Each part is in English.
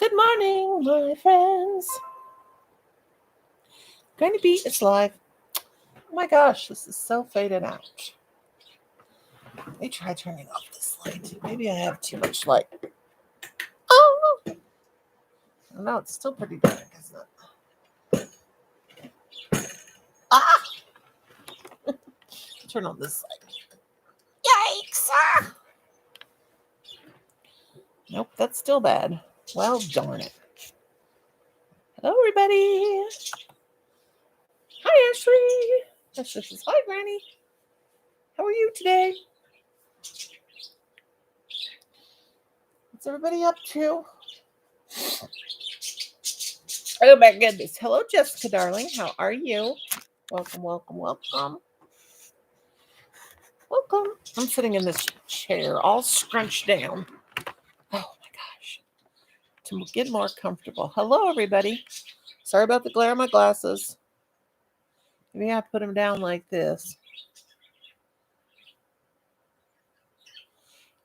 Good morning, my friends. Going to be it's live. Oh my gosh, this is so faded out. Let me try turning off this light. Maybe I have too much light. Oh no, it's still pretty dark, isn't it? Ah! Turn on this light. Yikes! Ah! Nope, that's still bad. Well, darn it. Hello, everybody. Hi, Ashley. Ashley says, hi, Granny. How are you today? What's everybody up to? Oh my goodness. Hello, Jessica, darling. How are you? Welcome, welcome, welcome. Welcome. I'm sitting in this chair all scrunched down. Oh my gosh. To get more comfortable. Hello, everybody. Sorry about the glare of my glasses. Maybe I put them down like this.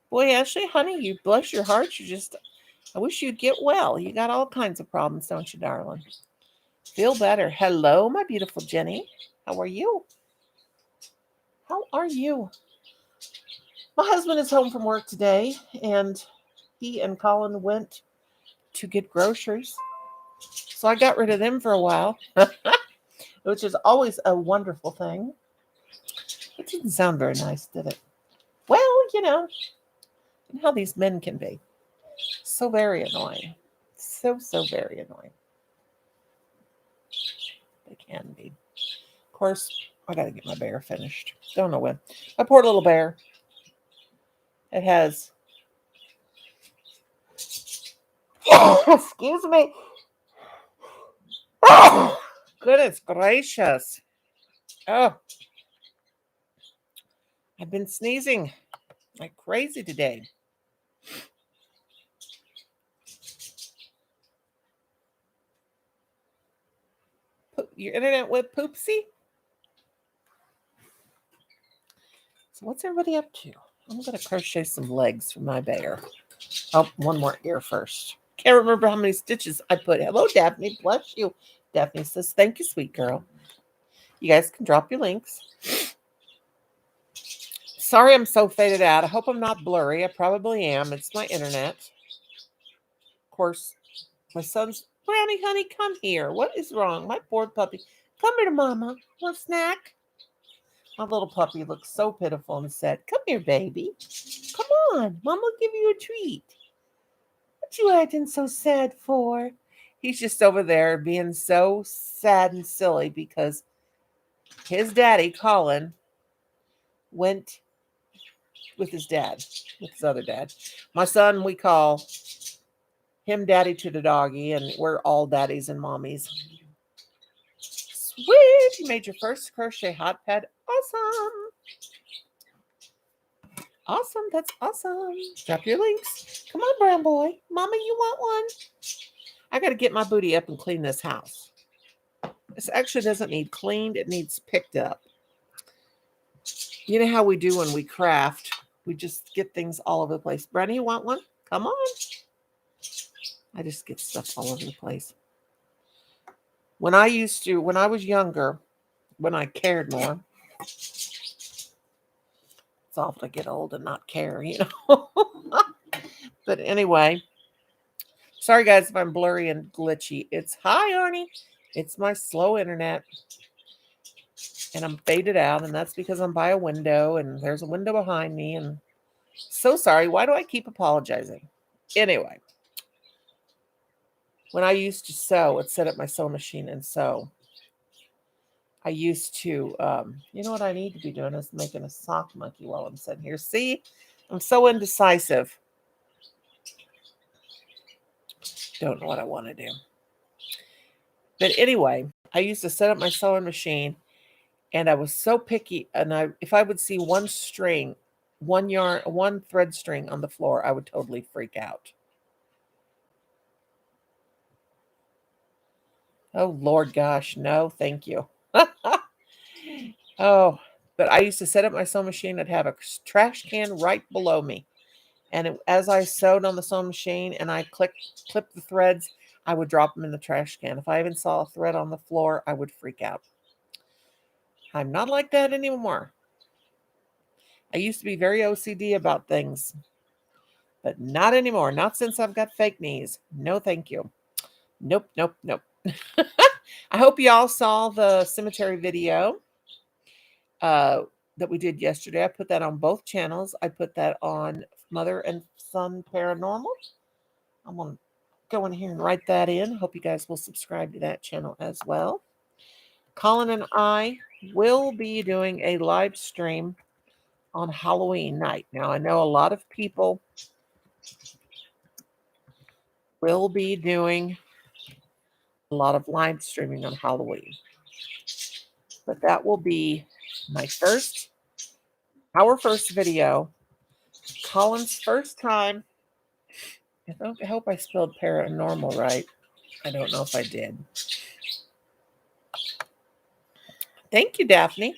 Boy, Ashley, honey, you bless your heart. I wish you'd get well. You got all kinds of problems, don't you, darling? Feel better. Hello, my beautiful Jenny. How are you? How are you? My husband is home from work today, and he and Colin went to get groceries. So I got rid of them for a while, which is always a wonderful thing. It didn't sound very nice, did it? Well, how these men can be. So very annoying. So very annoying. They can be. Of course, I got to get my bear finished. Don't know when. My poor little bear. It has. Excuse me. Oh, goodness gracious. Oh, I've been sneezing like crazy today. Your internet went poopsie? So what's everybody up to? I'm going to crochet some legs for my bear. Oh, one more ear first. Can't remember how many stitches I put. Hello, Daphne. Bless you. Daphne says, thank you, sweet girl. You guys can drop your links. Sorry I'm so faded out. I hope I'm not blurry. I probably am. It's my internet. Of course, my son's, Granny, honey, come here. What is wrong? My poor puppy. Come here to Mama. Want a snack? My little puppy looks so pitiful and sad. Come here, baby. Come on. Mama will give you a treat. What you acting so sad for? He's just over there being so sad and silly because his daddy, Colin, went with his dad, with his other dad. My son, we call him daddy to the doggy, and we're all daddies and mommies. Sweet! You made your first crochet hot pad. Awesome! Awesome. That's awesome. Drop your links. Come on, brown boy. Mama, you want one? I got to get my booty up and clean this house. This actually doesn't need cleaned. It needs picked up. You know how we do when we craft. We just get things all over the place. Brenny, you want one? Come on. I just get stuff all over the place. When I was younger, when I cared more, it's awful to get old and not care, But anyway, sorry guys if I'm blurry and glitchy. It's hi, Arnie. It's my slow internet. And I'm faded out, and that's because I'm by a window, and there's a window behind me, and so sorry. Why do I keep apologizing? Anyway, when I used to sew, I'd set up my sewing machine and sew. I used to, you know what I need to be doing is making a sock monkey while I'm sitting here. See, I'm so indecisive. Don't know what I want to do. But anyway, I used to set up my sewing machine, and I was so picky. And if I would see one string, one thread string on the floor, I would totally freak out. Oh, Lord gosh, no, thank you. Oh, but I used to set up my sewing machine. I'd have a trash can right below me. And as I sewed on the sewing machine and I clipped the threads, I would drop them in the trash can. If I even saw a thread on the floor, I would freak out. I'm not like that anymore. I used to be very OCD about things, but not anymore. Not since I've got fake knees. No, thank you. Nope, nope, nope. I hope you all saw the cemetery video that we did yesterday. I put that on both channels. I put that on Mother and Son Paranormal. I'm going to go in here and write that in. Hope you guys will subscribe to that channel as well. Colin and I will be doing a live stream on Halloween night. Now, I know a lot of people will be doing a lot of live streaming on Halloween, but that will be our first video, Colin's first time. I hope I spelled paranormal right. I don't know if I did. Thank you, Daphne.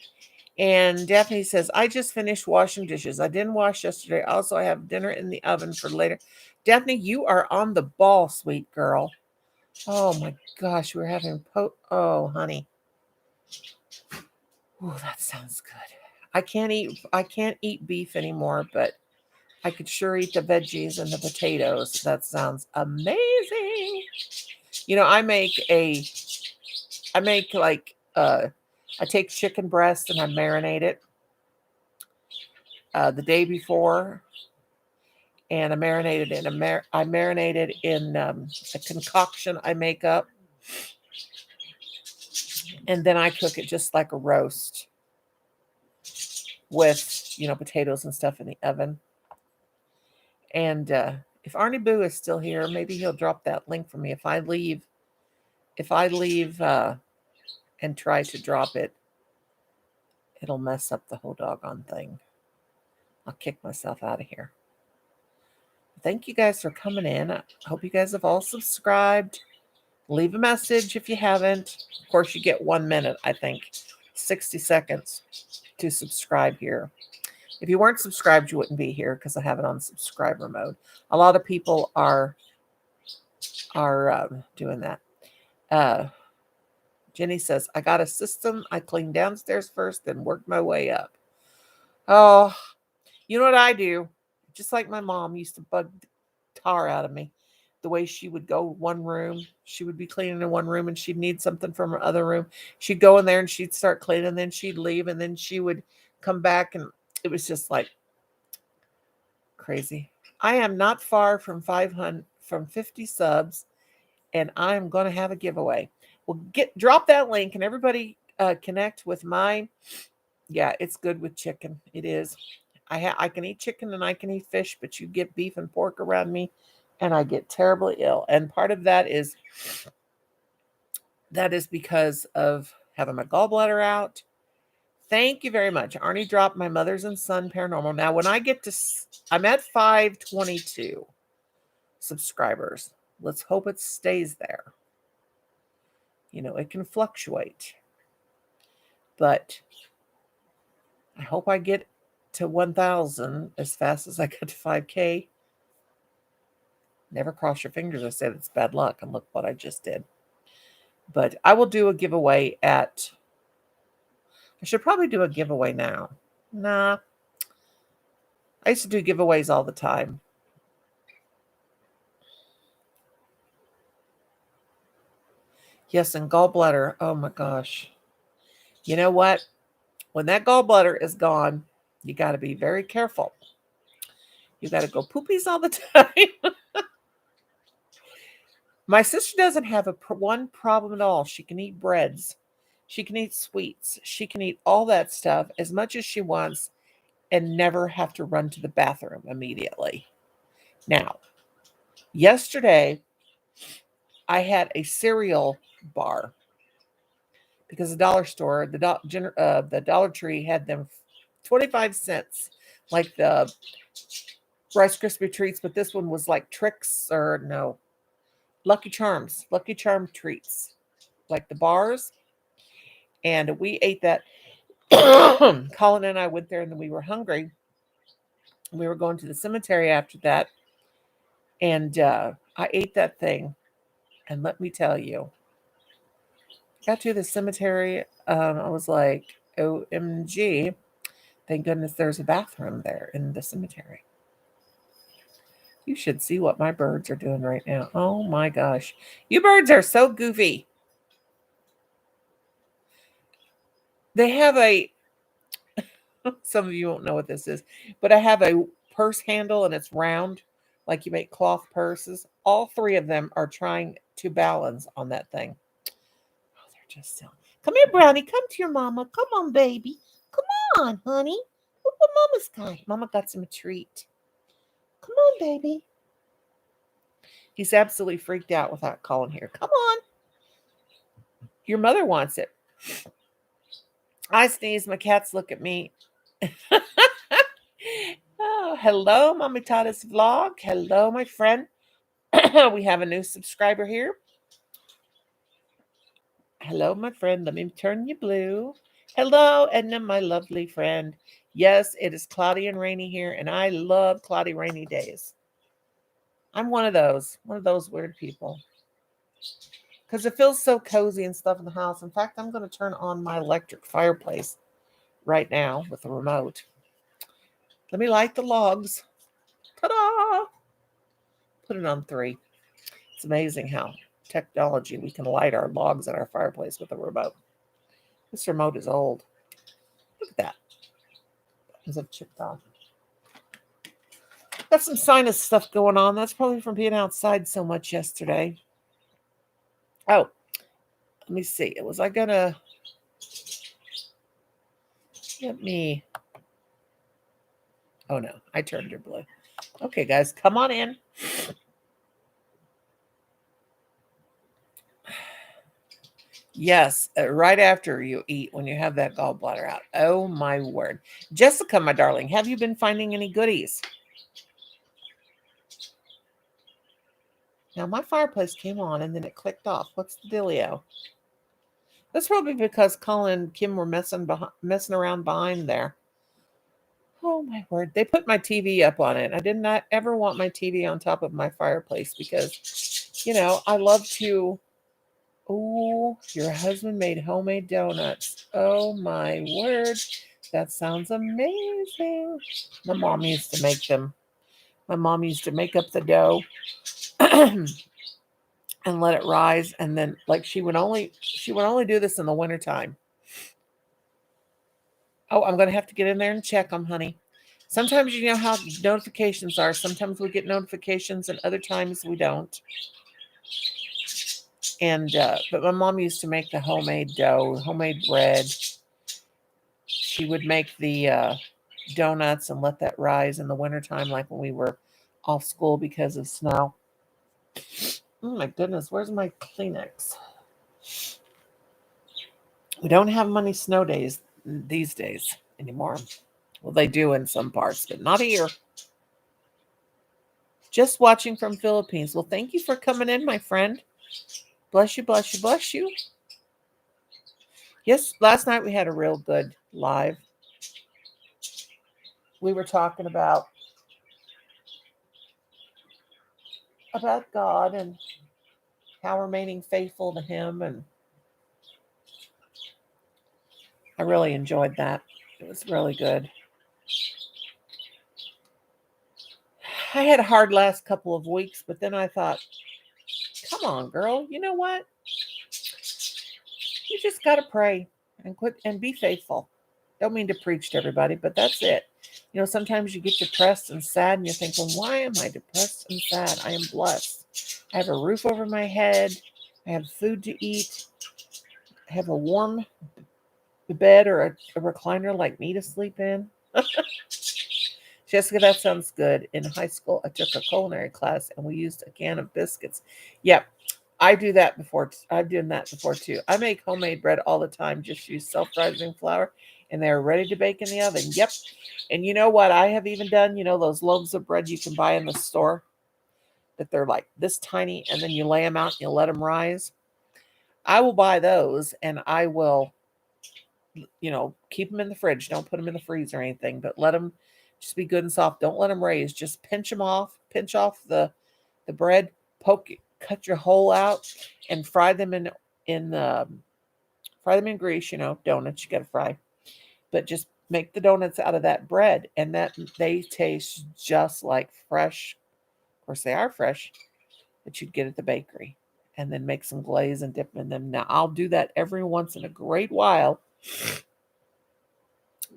And Daphne says, I just finished washing dishes. I didn't wash yesterday. Also, I have dinner in the oven for later. Daphne, you are on the ball, sweet girl. Oh my gosh, we're having oh, honey. Oh, that sounds good. I can't eat beef anymore, but I could sure eat the veggies and the potatoes. That sounds amazing. You know, I take chicken breast and I marinate it the day before, and I marinated in a concoction I make up, and then I cook it just like a roast with, potatoes and stuff in the oven. And if Arnie Boo is still here, maybe he'll drop that link for me. If I leave and try to drop it, it'll mess up the whole doggone thing. I'll kick myself out of here. Thank you guys for coming in. I hope you guys have all subscribed. Leave a message if you haven't. Of course, you get 1 minute, I think, 60 seconds to subscribe here. If you weren't subscribed, you wouldn't be here because I have it on subscriber mode. A lot of people are doing that. Jenny says, I got a system. I clean downstairs first, then work my way up. Oh, you know what I do? Just like my mom used to bug the tar out of me. The way she would go one room, she would be cleaning in one room and she'd need something from her other room. She'd go in there and she'd start cleaning, and then she'd leave, and then she would come back, and it was just like crazy. I am not far from 50 subs, and I'm going to have a giveaway. Well, drop that link and everybody connect with mine. Yeah, it's good with chicken. It is. I can eat chicken and I can eat fish, but you get beef and pork around me, and I get terribly ill. And part of that is because of having my gallbladder out. Thank you very much. Arnie dropped my Mother's and Son Paranormal. Now, when I get to, I'm at 522 subscribers. Let's hope it stays there. It can fluctuate. But I hope I get to 1,000 as fast as I get to 5K. Never cross your fingers. I said it's bad luck, and look what I just did. But I will do a giveaway I should probably do a giveaway now. Nah. I used to do giveaways all the time. Yes, and gallbladder. Oh my gosh. You know what? When that gallbladder is gone, you got to be very careful. You got to go poopies all the time. My sister doesn't have one problem at all. She can eat breads. She can eat sweets. She can eat all that stuff as much as she wants and never have to run to the bathroom immediately. Now, yesterday, I had a cereal bar because the dollar store, the Dollar Tree had them 25 cents, like the Rice Krispie treats, but this one was like Lucky Charm treats, like the bars. And we ate that. Colin and I went there, and then we were hungry. We were going to the cemetery after that, and I ate that thing. And let me tell you, got to the cemetery. I was like, OMG, thank goodness there's a bathroom there in the cemetery. You should see what my birds are doing right now. Oh my gosh. You birds are so goofy. They have some of you won't know what this is, but I have a purse handle and it's round, like you make cloth purses. All three of them are trying to balance on that thing. Oh, they're just silly. Come here, Brownie. Come to your mama. Come on, baby. Come on, honey. Look what Mama's got. Mama got some treat. Come on, baby. He's absolutely freaked out without calling here. Come on. Your mother wants it. I sneeze. My cats look at me. Oh, hello, Mommy Tada's vlog. Hello, my friend. We have a new subscriber here. Hello, my friend. Let me turn you blue. Hello, Edna, my lovely friend. Yes, it is cloudy and rainy here, and I love cloudy, rainy days. I'm one of those weird people. Because it feels so cozy and stuff in the house. In fact, I'm going to turn on my electric fireplace right now with the remote. Let me light the logs. Ta-da! Put it on 3. It's amazing how technology, we can light our logs in our fireplace with a remote. This remote is old. Look at that. Buttons have chipped off. Got some sinus stuff going on. That's probably from being outside so much yesterday. Oh, let me see. Was I gonna let me? Oh no, I turned her blue. Okay, guys, come on in. Yes, right after you eat, when you have that gallbladder out. Oh my word. Jessica, my darling, have you been finding any goodies? Now my fireplace came on and then it clicked off. What's the dealio? That's probably because Colin and Kim were messing around behind there. Oh my word. They put my TV up on it. I did not ever want my TV on top of my fireplace because, I love to. Oh, your husband made homemade donuts. Oh my word. That sounds amazing. My mom used to make them. My mom used to make up the dough and let it rise. And then like she would only do this in the wintertime. Oh, I'm going to have to get in there and check them, honey. Sometimes you know how notifications are. Sometimes we get notifications and other times we don't. And but my mom used to make the homemade dough, homemade bread. She would make the donuts and let that rise in the wintertime, like when we were off school because of snow. Oh my goodness, where's my Kleenex? We don't have many snow days these days anymore. Well, they do in some parts, but not here. Just watching from Philippines. Well, thank you for coming in, my friend. Bless you, bless you, bless you. Yes, last night we had a real good live. We were talking about God and how remaining faithful to Him, and I really enjoyed that. It was really good. I had a hard last couple of weeks, but then I thought, come on, girl, you know what? You just got to pray and quit and be faithful. Don't mean to preach to everybody, but that's it. Sometimes you get depressed and sad and you're thinking, why am I depressed and sad? I am blessed. I have a roof over my head. I have food to eat. I have a warm bed or a recliner like me to sleep in. Jessica, that sounds good. In high school, I took a culinary class and we used a can of biscuits. Yep, I do that before. I've done that before too. I make homemade bread all the time. Just use self-rising flour, and they're ready to bake in the oven. Yep. And you know what I have even done? Those loaves of bread you can buy in the store that they're like this tiny, and then you lay them out and you let them rise. I will buy those, and I will, keep them in the fridge. Don't put them in the freezer or anything, but let them Just be good and soft. Don't let them raise. Just pinch them off. Pinch off the bread. Poke it. Cut your hole out and fry them in grease. Donuts you got to fry. But just make the donuts out of that bread, and they taste just like fresh. Of course, they are fresh that you'd get at the bakery. And then make some glaze and dip in them. Now, I'll do that every once in a great while.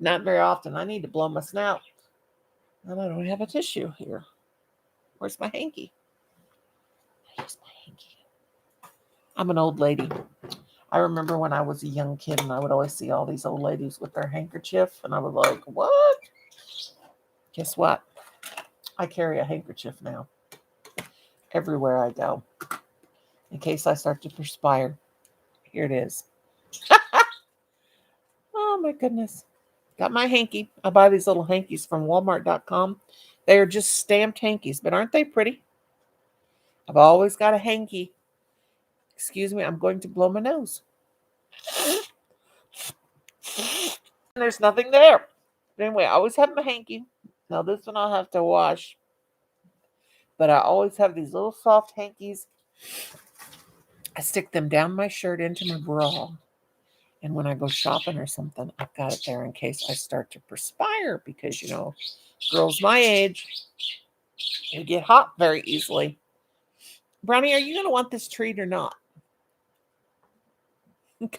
Not very often. I need to blow my snout. And I don't have a tissue here. Where's my hanky? Here's my hanky. I'm an old lady. I remember when I was a young kid and I would always see all these old ladies with their handkerchief. And I was like, what? Guess what? I carry a handkerchief now. Everywhere I go. In case I start to perspire. Here it is. Oh my goodness. Got my hanky. I buy these little hankies from Walmart.com. They are just stamped hankies, but aren't they pretty? I've always got a hanky. Excuse me, I'm going to blow my nose. There's nothing there. But anyway, I always have my hanky. Now this one I'll have to wash. But I always have these little soft hankies. I stick them down my shirt into my bra. And when I go shopping or something, I've got it there in case I start to perspire because, girls my age, they get hot very easily. Brownie, are you going to want this treat or not?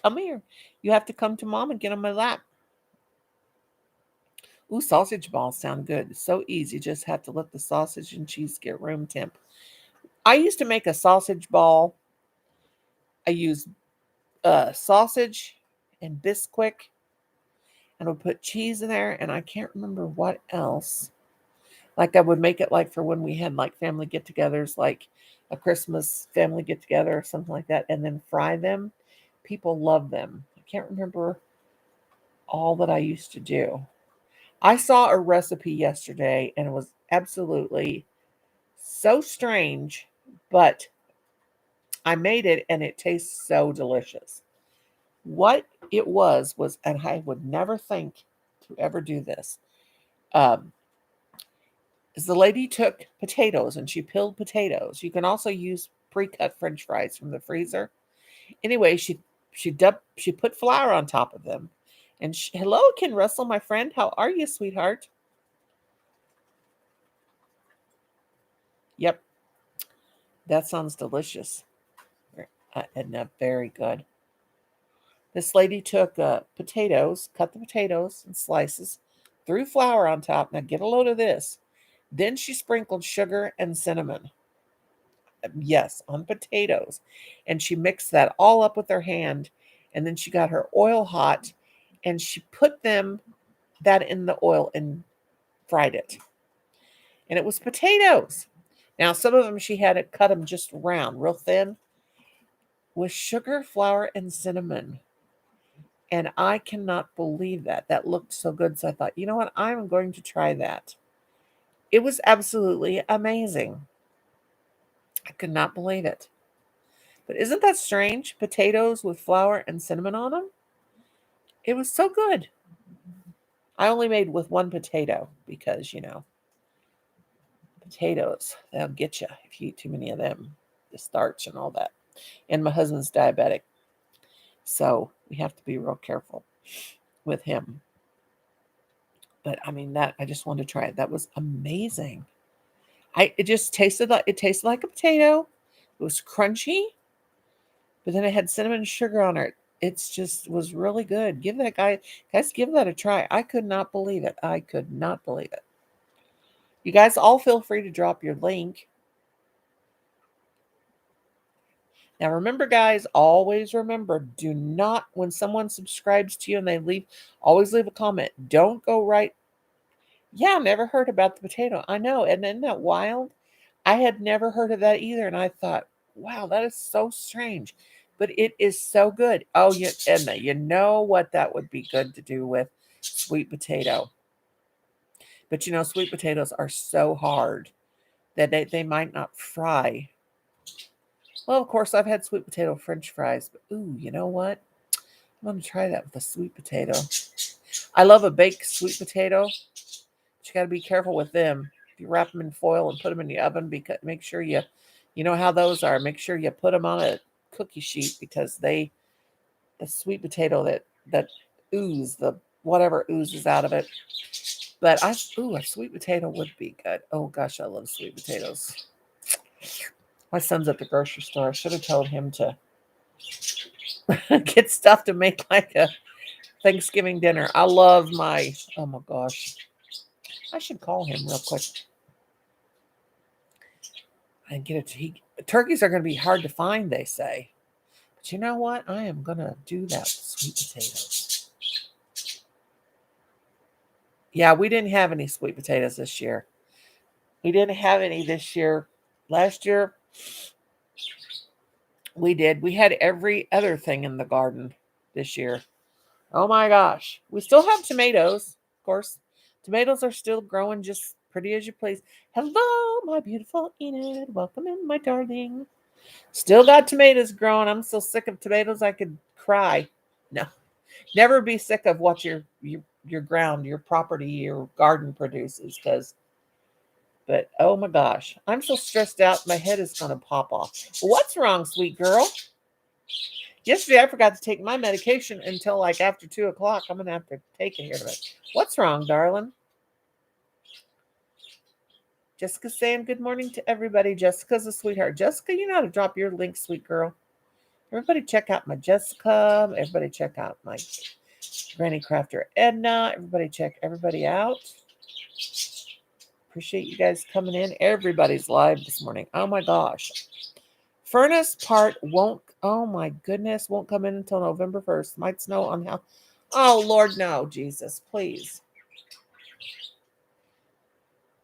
Come here. You have to come to Mom and get on my lap. Ooh, sausage balls sound good. It's so easy. Just have to let the sausage and cheese get room temp. I used to make a sausage ball. I used sausage and Bisquick, and I would put cheese in there, and I can't remember what else. Like I would make it like for when we had like family get-togethers, like a Christmas family get-together or something like that, and then fry them. People love them. I can't remember all that I used to do. I saw a recipe yesterday, and it was absolutely so strange, but I made it, and it tastes so delicious. What it was, and I would never think to ever do this, is the lady took potatoes and she peeled potatoes. You can also use pre-cut French fries from the freezer. Anyway, she put flour on top of them. And hello, Ken Russell, my friend. How are you, sweetheart? Yep. That sounds delicious. And very good. This lady took potatoes, cut the potatoes in slices, threw flour on top. Now get a load of this. Then she sprinkled sugar and cinnamon. Yes, on potatoes. And she mixed that all up with her hand. And then she got her oil hot and she put that in the oil and fried it. And it was potatoes. Now, some of them she had it cut them just round, real thin, with sugar, flour, and cinnamon. And I cannot believe that. That looked so good. So I thought, you know what? I'm going to try that. It was absolutely amazing. I could not believe it. But isn't that strange? Potatoes with flour and cinnamon on them? It was so good. I only made with one potato because, potatoes, they'll get you if you eat too many of them, the starch and all that. And my husband's diabetic. So we have to be real careful with him. But I mean, I just wanted to try it. That was amazing. It tasted like a potato. It was crunchy, but then it had cinnamon and sugar on it. It's just was really good. Give that guys, give that a try. I could not believe it. I could not believe it. You guys all feel free to drop your link. Now remember, guys, always remember, do not, when someone subscribes to you and they always leave a comment. Don't go right. Yeah, never heard about the potato. I know. And isn't that wild? I had never heard of that either. And I thought, wow, that is so strange. But it is so good. Oh, Edna, you know what that would be good to do with sweet potato. But sweet potatoes are so hard that they might not fry. Well, of course, I've had sweet potato French fries. But, ooh, you know what? I'm going to try that with a sweet potato. I love a baked sweet potato. But you got to be careful with them. If you wrap them in foil and put them in the oven, because make sure you know how those are. Make sure you put them on a cookie sheet because the sweet potato that ooze, the whatever oozes out of it. But a sweet potato would be good. Oh gosh, I love sweet potatoes. My son's at the grocery store. I should have told him to get stuff to make like a Thanksgiving dinner. I love oh my gosh. I should call him real quick and get it. Turkeys are going to be hard to find, they say. But you know what? I am going to do that with sweet potatoes. Yeah, we didn't have any sweet potatoes this year. We didn't have any this year. Last year, we did. We had every other thing in the garden this year. Oh my gosh. We still have tomatoes, of course. Tomatoes are still growing just pretty as you please. Hello, my beautiful Enid. Welcome in, my darling. Still got tomatoes growing. I'm so sick of tomatoes I could cry. No. Never be sick of what your ground, your property, your garden produces, but oh my gosh, I'm so stressed out. My head is going to pop off. What's wrong, sweet girl? Yesterday, I forgot to take my medication until like after 2 o'clock. I'm going to have to take it here tonight. What's wrong, darling? Jessica saying good morning to everybody. Jessica's a sweetheart. Jessica, you know how to drop your link, sweet girl. Everybody check out my Jessica. Everybody check out my Granny Crafter Edna. Everybody check everybody out. Appreciate you guys coming in. Everybody's live this morning. Oh my gosh. Furnace part won't, oh my goodness, won't come in until November 1st. Might snow on how. Oh Lord, no, Jesus, please.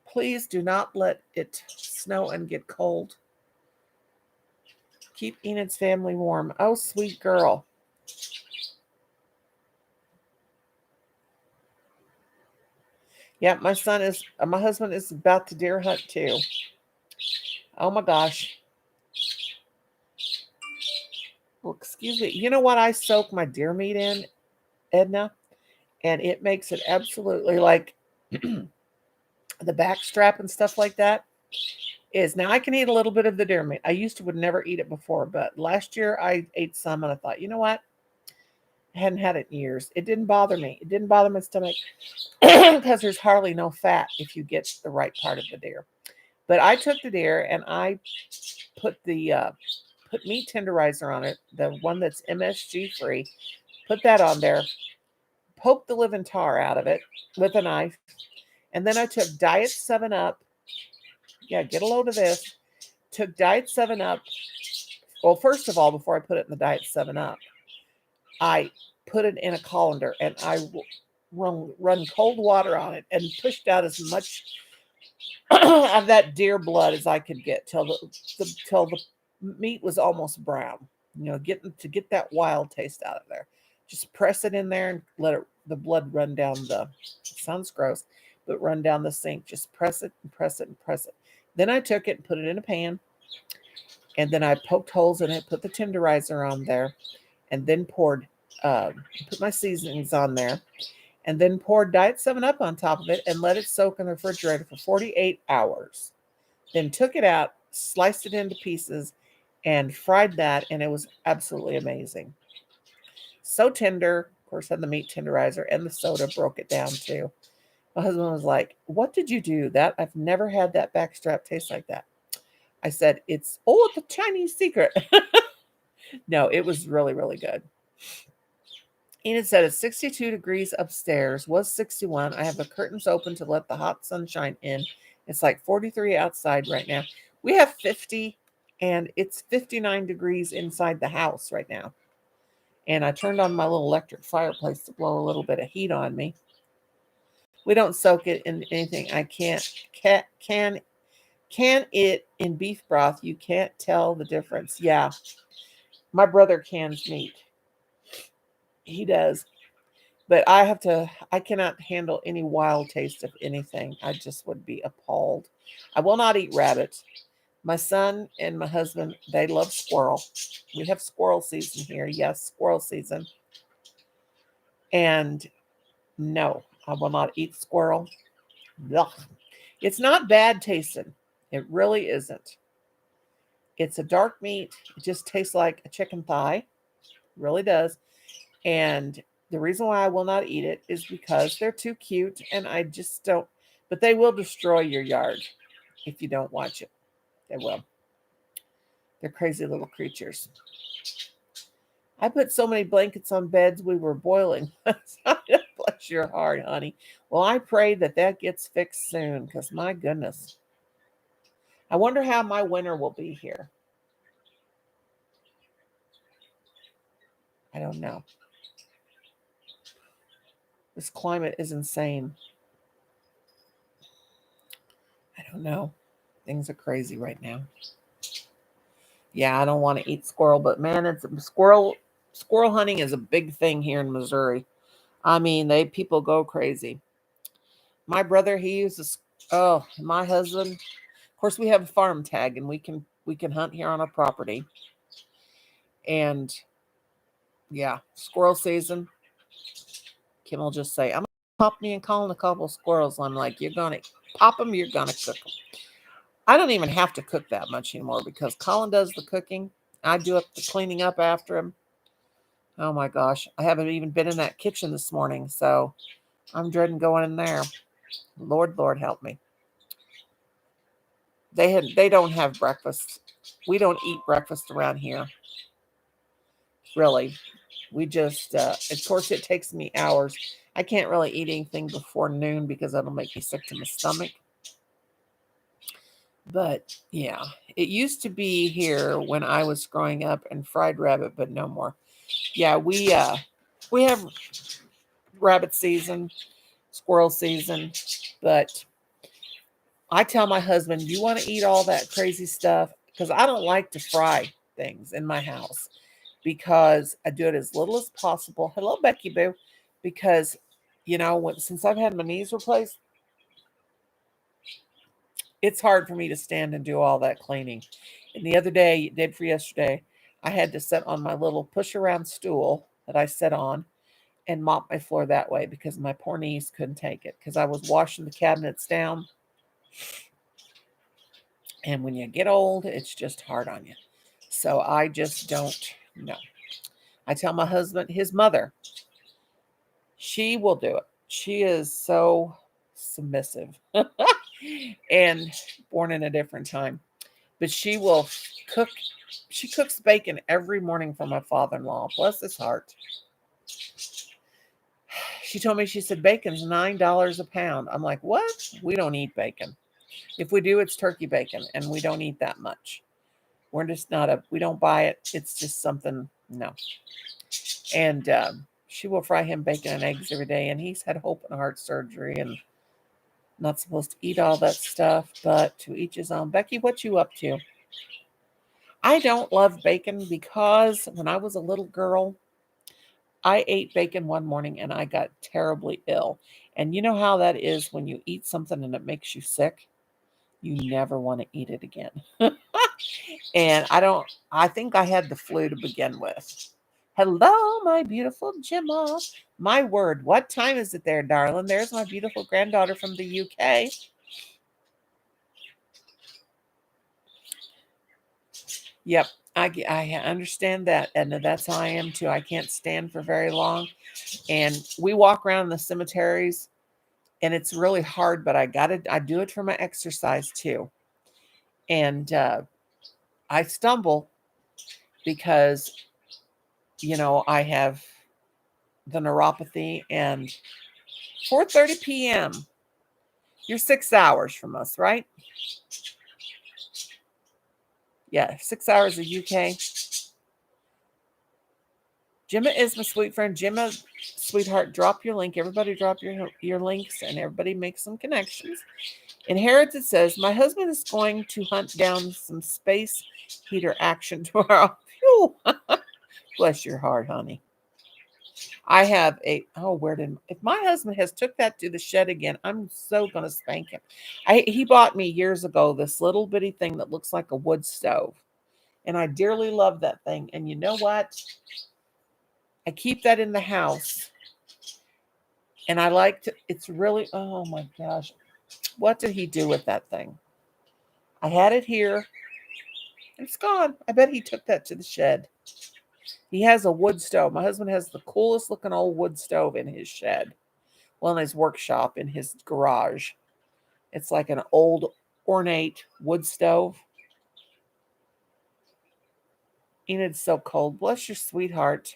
Please do not let it snow and get cold. Keep Enid's family warm. Oh, sweet girl. Yeah, my husband is about to deer hunt too. Oh my gosh. Well, excuse me. You know what I soak my deer meat in, Edna? And it makes it absolutely like the back strap and stuff like that is. Now I can eat a little bit of the deer meat. I used to would never eat it before, but last year I ate some and I thought, you know what? I hadn't had it in years. It didn't bother me. It didn't bother my stomach because there's hardly no fat if you get the right part of the deer. But I took the deer and I put put meat tenderizer on it, the one that's MSG free. Put that on there. Poked the living tar out of it with a knife. And then I took Diet 7 Up. Yeah, get a load of this. Took Diet 7 Up. Well, first of all, before I put it in the Diet 7 Up, I put it in a colander and I run cold water on it and pushed out as much of that deer blood as I could get till the meat was almost brown. You know, to get that wild taste out of there. Just press it in there and let the blood run down it sounds gross, but run down the sink. Just press it and press it and press it. Then I took it and put it in a pan. And then I poked holes in it, put the tenderizer on there, and then put my seasonings on there, and then poured Diet 7 Up on top of it and let it soak in the refrigerator for 48 hours. Then took it out, sliced it into pieces, and fried that, and it was absolutely amazing. So tender. Of course, had the meat tenderizer, and the soda broke it down too. My husband was like, "What did you do? I've never had that backstrap taste like that." I said, it's a Chinese secret. No, it was really, really good. Enid said it's 62 degrees upstairs, was 61. I have the curtains open to let the hot sunshine in. It's like 43 outside right now. We have 50, and it's 59 degrees inside the house right now. And I turned on my little electric fireplace to blow a little bit of heat on me. We don't soak it in anything. I can it in beef broth. You can't tell the difference. Yeah. My brother cans meat. He does. But I cannot handle any wild taste of anything. I just would be appalled. I will not eat rabbit. My son and my husband, they love squirrel. We have squirrel season here. Yes, squirrel season. And no, I will not eat squirrel. Ugh. It's not bad tasting. It really isn't. It's a dark meat. It just tastes like a chicken thigh. Really does. And the reason why I will not eat it is because they're too cute and I just don't. But they will destroy your yard if you don't watch it. They will. They're crazy little creatures. I put so many blankets on beds we were boiling. Bless your heart, honey. Well, I pray that that gets fixed soon because my goodness. I wonder how my winter will be here. I don't know. This climate is insane. I don't know. Things are crazy right now. Yeah, I don't want to eat squirrel, but man, it's squirrel hunting is a big thing here in Missouri. I mean, they people go crazy. My brother, he uses my husband. Of course, we have a farm tag and we can hunt here on our property. And yeah, squirrel season. Kim will just say, "I'm gonna pop me and Colin a couple of squirrels." I'm like, "You're gonna pop them. You're gonna cook them." I don't even have to cook that much anymore because Colin does the cooking. I do up the cleaning up after him. Oh my gosh, I haven't even been in that kitchen this morning, so I'm dreading going in there. Lord, help me. They don't have breakfast. We don't eat breakfast around here, really. We just, of course, it takes me hours. I can't really eat anything before noon because that'll make me sick to my stomach. But yeah, it used to be here when I was growing up and fried rabbit, but no more. Yeah, we have rabbit season, squirrel season, but I tell my husband, "You want to eat all that crazy stuff?" Because I don't like to fry things in my house because I do it as little as possible. Hello, Becky Boo. Because, since I've had my knees replaced, it's hard for me to stand and do all that cleaning. And the other day, day before yesterday, I had to sit on my little push around stool that I sit on and mop my floor that way because my poor knees couldn't take it because I was washing the cabinets down. And when you get old, it's just hard on you. So I just don't know. I tell my husband, his mother, she will do it. She is so submissive and born in a different time. But she will cook. She cooks bacon every morning for my father-in-law. Bless his heart. She told me, she said, bacon's $9 a pound. I'm like, what? We don't eat bacon. If we do, it's turkey bacon, and we don't eat that much. We're just we don't buy it. It's just something, no. And she will fry him bacon and eggs every day, and he's had open heart surgery and not supposed to eat all that stuff, but to each his own. Becky, what you up to? I don't love bacon because when I was a little girl, I ate bacon one morning and I got terribly ill. And you know how that is when you eat something and it makes you sick? You never want to eat it again. And I think I had the flu to begin with. Hello, my beautiful Gemma. My word, what time is it there, darling? There's my beautiful granddaughter from the UK. Yep, I understand that, and that's how I am too. I can't stand for very long, and we walk around the cemeteries, and it's really hard. But I do it for my exercise too, and I stumble because I have the neuropathy, and 4:30 p.m. You're 6 hours from us, right? Yeah, 6 hours of UK. Gemma is my sweet friend. Gemma, sweetheart, drop your link. Everybody drop your links and everybody make some connections. Inherited says, my husband is going to hunt down some space heater action tomorrow. Phew. Bless your heart, honey. I have if my husband has took that to the shed again, I'm so going to spank him. He bought me years ago this little bitty thing that looks like a wood stove. And I dearly love that thing. And you know what? I keep that in the house. And I like to, it's really, oh my gosh. What did he do with that thing? I had it here. It's gone. I bet he took that to the shed. He has a wood stove. My husband has the coolest looking old wood stove in his shed. Well, in his workshop, in his garage. It's like an old ornate wood stove. Enid's so cold. Bless your sweetheart.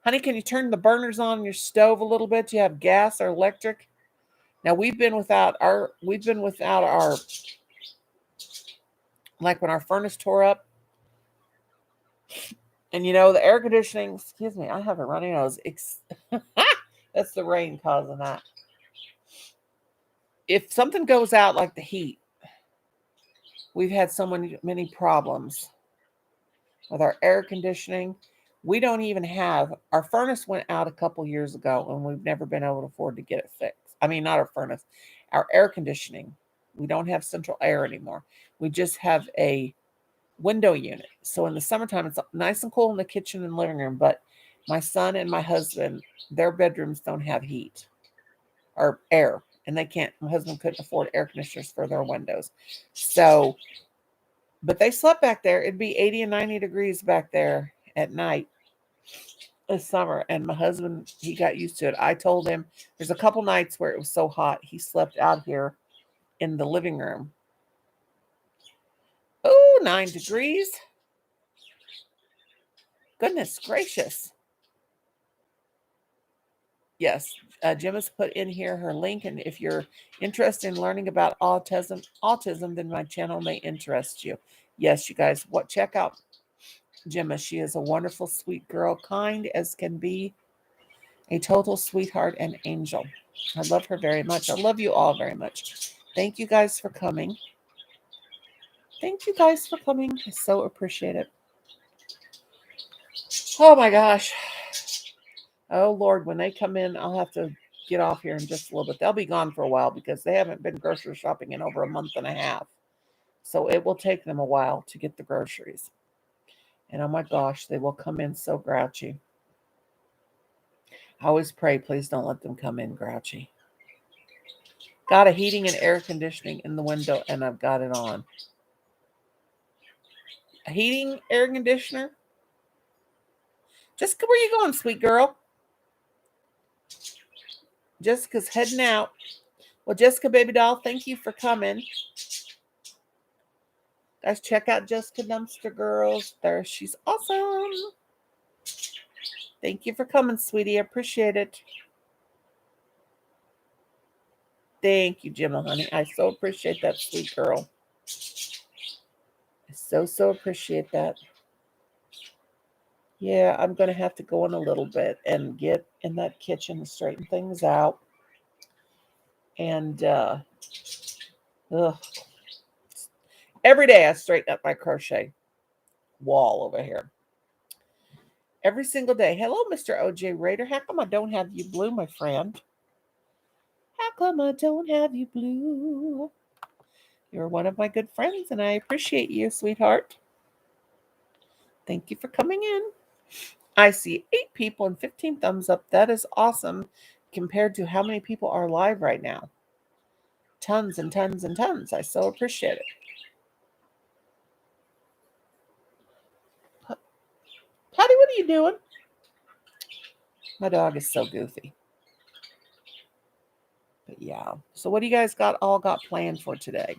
Honey, can you turn the burners on your stove a little bit? Do you have gas or electric? Now we've been without our like when our furnace tore up. And the air conditioning, excuse me, I have a runny nose. That's the rain causing that. If something goes out like the heat, we've had so many problems with our air conditioning. We don't even have, our furnace went out a couple years ago and we've never been able to afford to get it fixed. I mean, not our furnace, our air conditioning. We don't have central air anymore. We just have a window unit. So in the summertime, it's nice and cool in the kitchen and living room, but my son and my husband, their bedrooms don't have heat or air, and my husband couldn't afford air conditioners for their windows. So, but they slept back there. It'd be 80 and 90 degrees back there at night this summer. And my husband, he got used to it. I told him there's a couple nights where it was so hot, he slept out here in the living room. Oh, 9 degrees. Goodness gracious. Yes, Jim has put in here her link, and if you're interested in learning about autism, then my channel may interest you. Yes, you guys, check out Gemma. She is a wonderful, sweet girl, kind as can be, a total sweetheart and angel. I love her very much. I love you all very much. Thank you guys for coming. Thank you guys for coming. I so appreciate it. Oh my gosh. Oh Lord, when they come in, I'll have to get off here in just a little bit. They'll be gone for a while because they haven't been grocery shopping in over a month and a half. So it will take them a while to get the groceries. And oh my gosh, they will come in so grouchy. I always pray, please don't let them come in grouchy. Got a heating and air conditioning in the window, and I've got it on. A heating air conditioner? Jessica, where you going, sweet girl? Jessica's heading out. Well, Jessica, baby doll, thank you for coming. Guys, check out Jessica Dumpster Girls. There, she's awesome. Thank you for coming, sweetie. I appreciate it. Thank you, Gemma, honey. I so appreciate that, sweet girl. I so appreciate that. Yeah, I'm going to have to go in a little bit and get in that kitchen and straighten things out. And every day I straighten up my crochet wall over here. Every single day. Hello, Mr. OJ Raider. How come I don't have you blue, my friend? How come I don't have you blue? You're one of my good friends, and I appreciate you, sweetheart. Thank you for coming in. I see 8 people and 15 thumbs up. That is awesome compared to how many people are live right now. Tons and tons and tons. I so appreciate it. Patty, what are you doing? My dog is so goofy. But yeah. So what do you guys all got planned for today?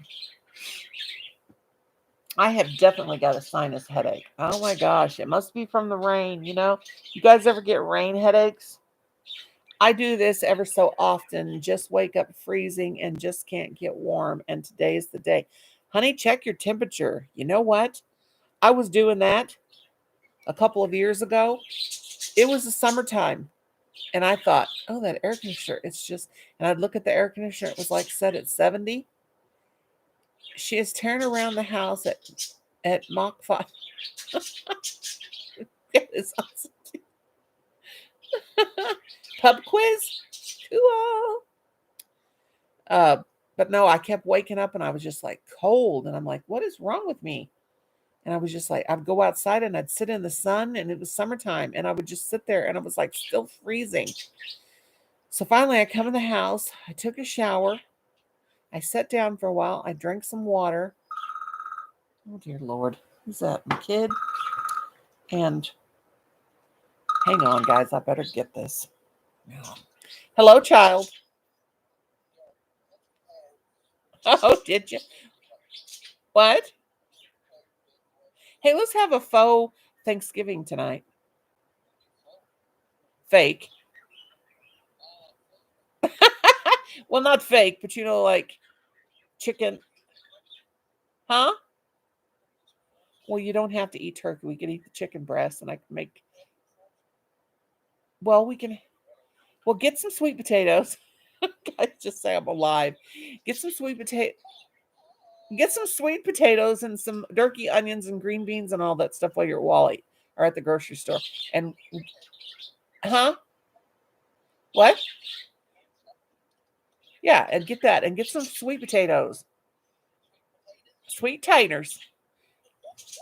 I have definitely got a sinus headache. Oh my gosh. It must be from the rain. You guys ever get rain headaches? I do this ever so often. Just wake up freezing and just can't get warm. And today's the day. Honey, check your temperature. You know what? I was doing that a couple of years ago. It was the summertime. And I thought, oh, that air conditioner, it's just, and I'd look at the air conditioner, it was like set at 70. She is tearing around the house at Mach 5. That is awesome. Pub quiz? Cool. But no, I kept waking up and I was just like cold. And I'm like, what is wrong with me? And I was just like, I'd go outside and I'd sit in the sun, and it was summertime, and I would just sit there and I was like still freezing. So finally I come in the house, I took a shower, I sat down for a while. I drank some water. Oh, dear Lord. Who's that? My kid? And hang on, guys. I better get this. Hello, child. Oh, did you? What? Hey, let's have a faux Thanksgiving tonight. Fake. Well, not fake, but like chicken. Huh? Well, you don't have to eat turkey. We can eat the chicken breast, and I can make. Well, we can. Well, get some sweet potatoes. Guys, just say I'm alive. Get some sweet potato. Get some sweet potatoes and some turkey onions and green beans and all that stuff while you're at Wally or at the grocery store. And huh? What? Yeah, and get that and get some sweet potatoes, sweet taters,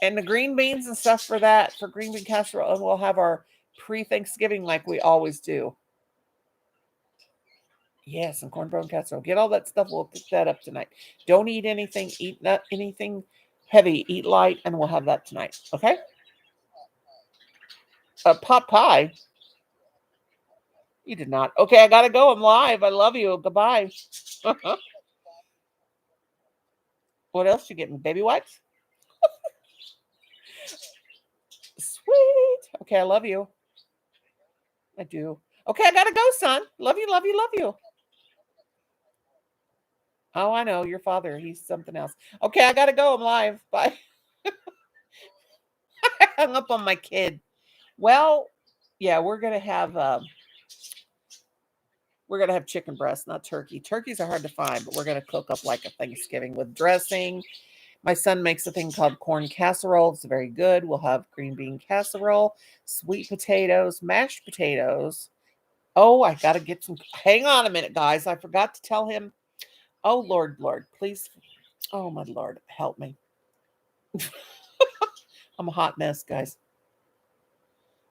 and the green beans and stuff for that for green bean casserole. And we'll have our pre-Thanksgiving like we always do. Yes, and cornbread and casserole. Get all that stuff. We'll pick that up tonight. Don't eat anything. Eat not anything heavy. Eat light, and we'll have that tonight. Okay? Pot pie. You did not. Okay, I gotta go. I'm live. I love you. Goodbye. What else you getting? Baby wipes? Sweet. Okay, I love you. I do. Okay, I gotta go, son. Love you, love you, love you. Oh, I know. Your father. He's something else. Okay, I gotta go. I'm live. Bye. I hung up on my kid. Well, yeah, we're gonna have chicken breast, not turkey. Turkeys are hard to find, but we're gonna cook up like a Thanksgiving with dressing. My son makes a thing called corn casserole. It's very good. We'll have green bean casserole, sweet potatoes, mashed potatoes. Oh, I gotta get some. Hang on a minute, guys. I forgot to tell him. Oh, Lord, Lord, please. Oh, my Lord, help me. I'm a hot mess, guys.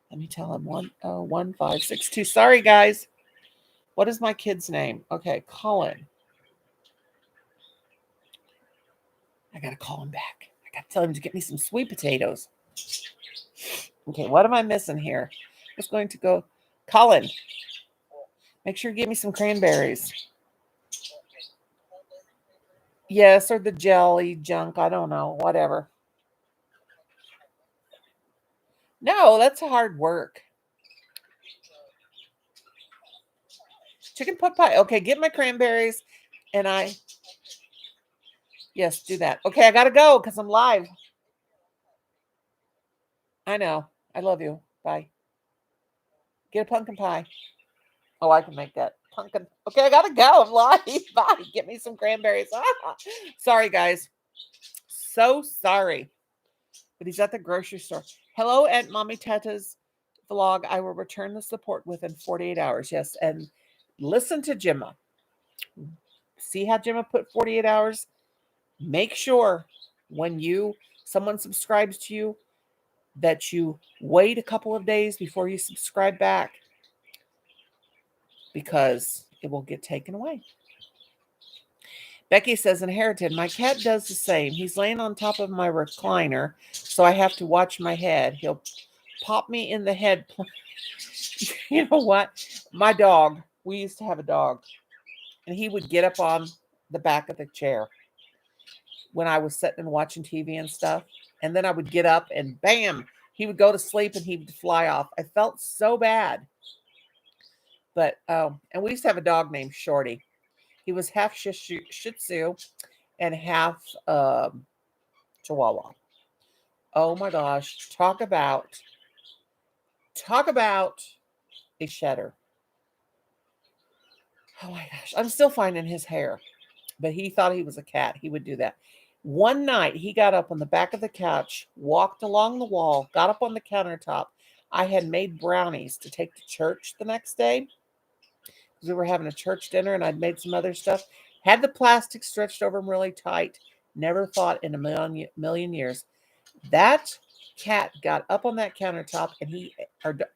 Let me tell him 11562. Sorry, guys. What is my kid's name? Okay, Colin. I gotta call him back. I gotta tell him to get me some sweet potatoes. Okay, what am I missing here? I was going to go. Colin, make sure you get me some cranberries. Yes, or the jelly junk. I don't know. Whatever. No, that's hard work. Chicken pot pie. Okay, get my cranberries. And yes, do that. Okay, I gotta go because I'm live. I know. I love you. Bye. Get a pumpkin pie. Oh, I can make that. Pumpkin. Okay, I gotta go. I'm live. Bye. Get me some cranberries. Sorry, guys. So sorry. But he's at the grocery store. Hello, Aunt Mommy Tata's vlog. I will return the support within 48 hours. Yes. And listen to Gemma. See how Gemma put 48 hours? Make sure when someone subscribes to you that you wait a couple of days before you subscribe back because it will get taken away. Becky says, inherited. My cat does the same. He's laying on top of my recliner, so I have to watch my head. He'll pop me in the head. You know what? My dog, we used to have a dog, and he would get up on the back of the chair when I was sitting and watching TV and stuff. And then I would get up and bam, he would go to sleep and he would fly off. I felt so bad. But, and we used to have a dog named Shorty. He was half Shih Tzu and half Chihuahua. Oh my gosh. Talk about a shedder. Oh my gosh. I'm still finding his hair, but he thought he was a cat. He would do that. One night, he got up on the back of the couch, walked along the wall, got up on the countertop. I had made brownies to take to church the next day because we were having a church dinner and I'd made some other stuff. Had the plastic stretched over him really tight. Never thought in a million years. That cat got up on that countertop and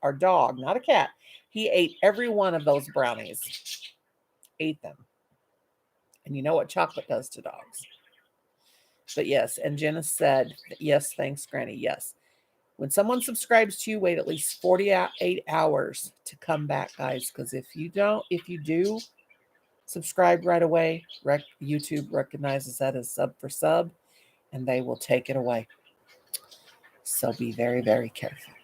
our dog, not a cat, he ate every one of those brownies. Ate them. And you know what chocolate does to dogs. But yes, and Jenna said, yes, thanks, Granny. Yes. When someone subscribes to you, wait at least 48 hours to come back, guys. Because if you do subscribe right away, YouTube recognizes that as sub for sub, and they will take it away. So be very, very careful.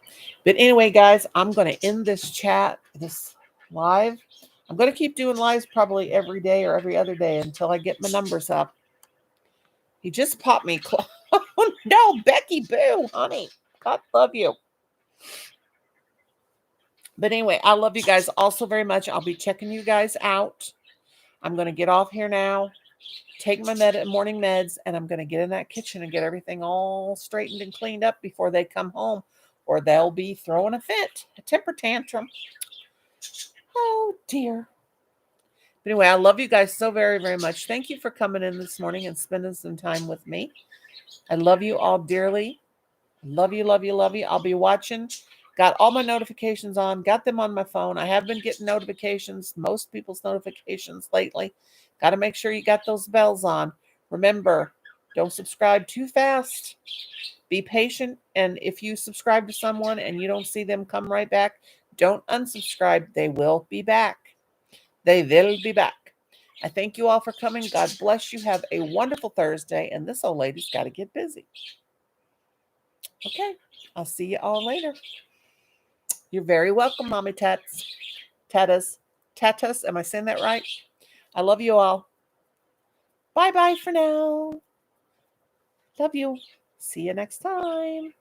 But anyway, guys, I'm going to end this live. I'm going to keep doing lives probably every day or every other day until I get my numbers up. He just popped me. Oh, no, Becky Boo, honey. God love you. But anyway, I love you guys also very much. I'll be checking you guys out. I'm going to get off here now, take my morning meds, and I'm going to get in that kitchen and get everything all straightened and cleaned up before they come home, or they'll be throwing a fit, a temper tantrum. Oh, dear. But anyway, I love you guys so very, very much. Thank you for coming in this morning and spending some time with me. I love you all dearly. Love you, love you, love you. I'll be watching. Got all my notifications on. Got them on my phone. I have been getting notifications, most people's notifications lately. Got to make sure you got those bells on. Remember, don't subscribe too fast. Be patient. And if you subscribe to someone and you don't see them come right back, don't unsubscribe. They will be back. They will be back. I thank you all for coming. God bless you. Have a wonderful Thursday. And this old lady's got to get busy. Okay. I'll see you all later. You're very welcome, Mommy Tatas. Am I saying that right? I love you all. Bye-bye for now. Love you. See you next time.